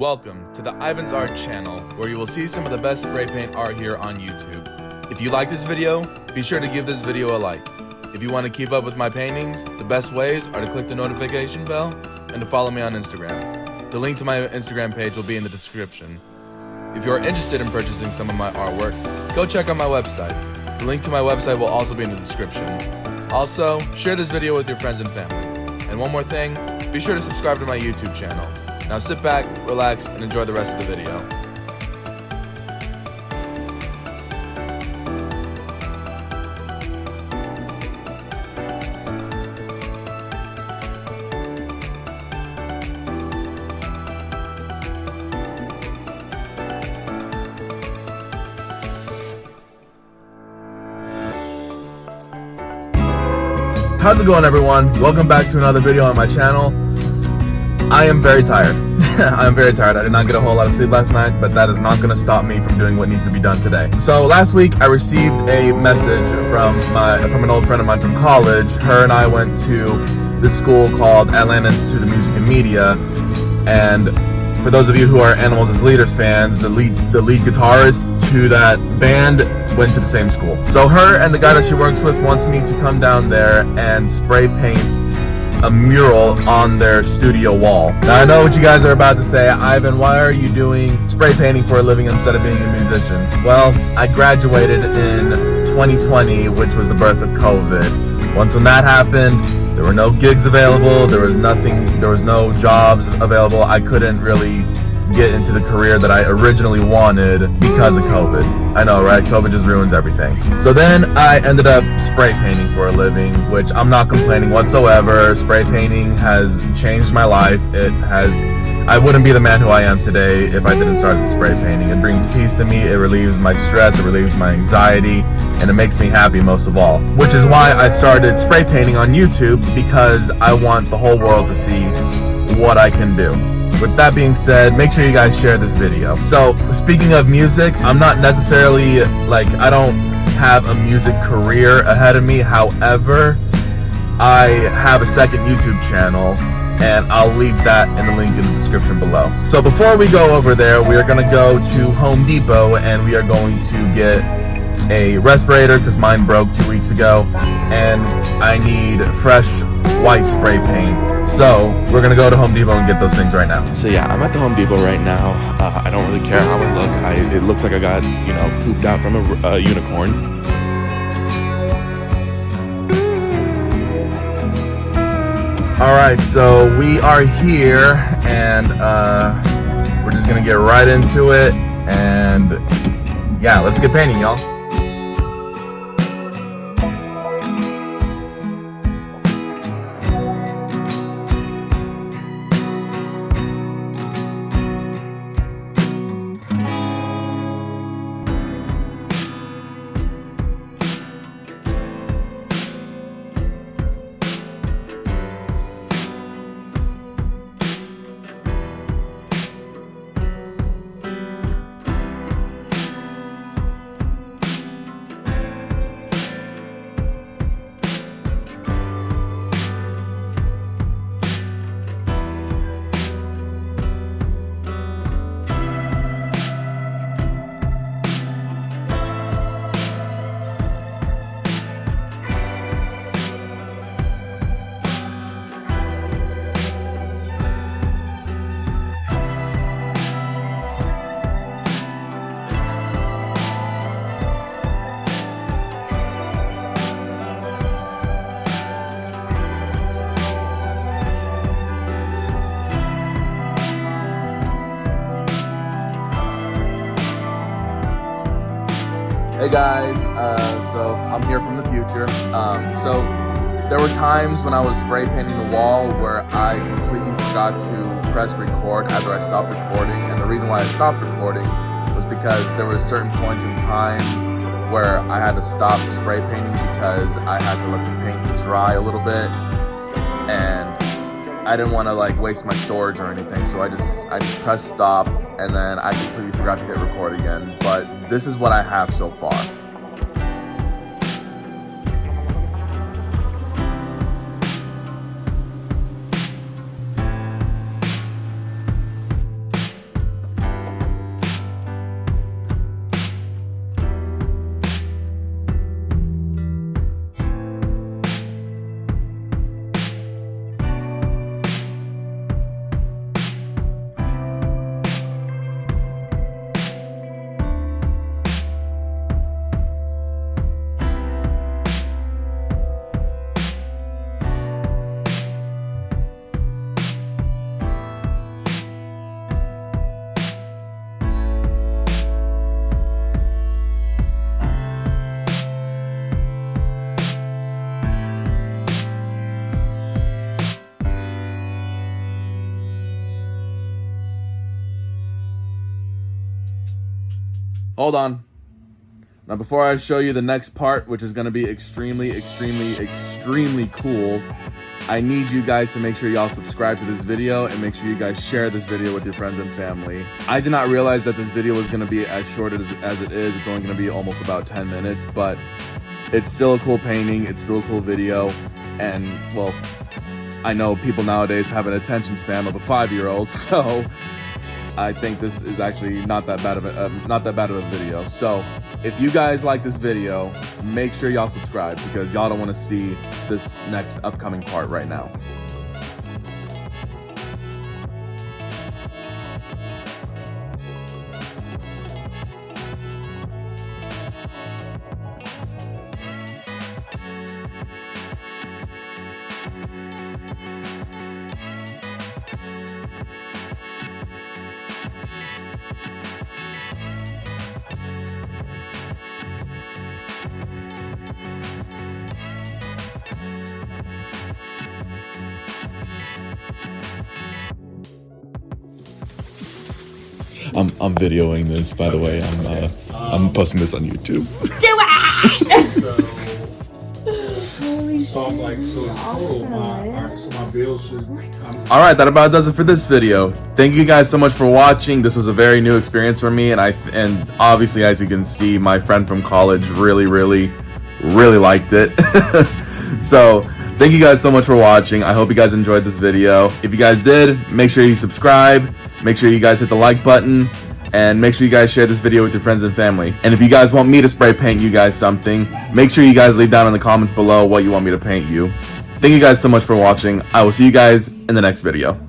Welcome to the Ivan's Art channel, where you will see some of the best spray paint art here on YouTube. If you like this video, be sure to give this video a like. If you want to keep up with my paintings, the best ways are to click the notification bell and to follow me on Instagram. The link to my Instagram page will be in the description. If you are interested in purchasing some of my artwork, go check out my website. The link to my website will also be in the description. Also, share this video with your friends and family. And one more thing, be sure to subscribe to my YouTube channel. Now sit back, relax, and enjoy the rest of the video. How's it going, everyone? Welcome back to another video on my channel. I am very tired. I'm very tired. I did not get a whole lot of sleep last night, but that is not going to stop me from doing what needs to be done today. So last week I received a message from an old friend of mine from college. Her and I went to this school called Atlanta Institute of Music and Media, and for those of you who are Animals as Leaders fans, the lead guitarist to that band went to the same school. So her and the guy that she works with wants me to come down there and spray paint a mural on their studio wall. Now I know what you guys are about to say. Ivan, why are you doing spray painting for a living instead of being a musician? Well, I graduated in 2020, which was the birth of COVID. Once when that happened, there were no gigs available, there was no jobs available. I couldn't really get into the career that I originally wanted because of COVID. I know, right? COVID just ruins everything. So then I ended up spray painting for a living, which I'm not complaining whatsoever. Spray painting has changed my life. I wouldn't be the man who I am today if I didn't start spray painting. It brings peace to me, it relieves my stress, it relieves my anxiety, and it makes me happy most of all. Which is why I started spray painting on YouTube, because I want the whole world to see what I can do. With that being said, make sure you guys share this video. So, speaking of music, I'm not necessarily, I don't have a music career ahead of me. However, I have a second YouTube channel, and I'll leave that in the link in the description below. So before we go over there, we are gonna go to Home Depot, and we are going to get a respirator, because mine broke 2 weeks ago, and I need fresh white spray paint. So we're gonna go to Home Depot and get those things right now. So yeah, I'm at the Home Depot right now. I don't really care how I look. It looks like I got, pooped out from a unicorn. All right, so we are here, and we're just gonna get right into it, and yeah, let's get painting, y'all. Hey guys, so I'm here from the future. So there were times when I was spray painting the wall where I completely forgot to press record after I stopped recording, and the reason why I stopped recording was because there were certain points in time where I had to stop spray painting because I had to let the paint dry a little bit, and I didn't want to waste my storage or anything, so I just pressed stop, and then I completely forgot to hit record again. But this is what I have so far. Hold on. Now, before I show you the next part, which is going to be extremely cool, I need you guys to make sure y'all subscribe to this video and make sure you guys share this video with your friends and family. I did not realize that this video was going to be as short as it is. It's only going to be almost about 10 minutes, but it's still a cool painting. It's still a cool video. And, well, I know people nowadays have an attention span of a 5-year-old, so I think this is actually not that bad of a video. So if you guys like this video, make sure y'all subscribe because y'all don't want to see this next upcoming part right now. I'm videoing this, by the way. I'm posting this on YouTube. Do it! So I'm like, so my bills should. Alright, that about does it for this video. Thank you guys so much for watching. This was a very new experience for me, and obviously, as you can see, my friend from college really liked it. So thank you guys so much for watching. I hope you guys enjoyed this video. If you guys did, make sure you subscribe, make sure you guys hit the like button, and make sure you guys share this video with your friends and family. And if you guys want me to spray paint you guys something, make sure you guys leave down in the comments below what you want me to paint you. Thank you guys so much for watching. I will see you guys in the next video.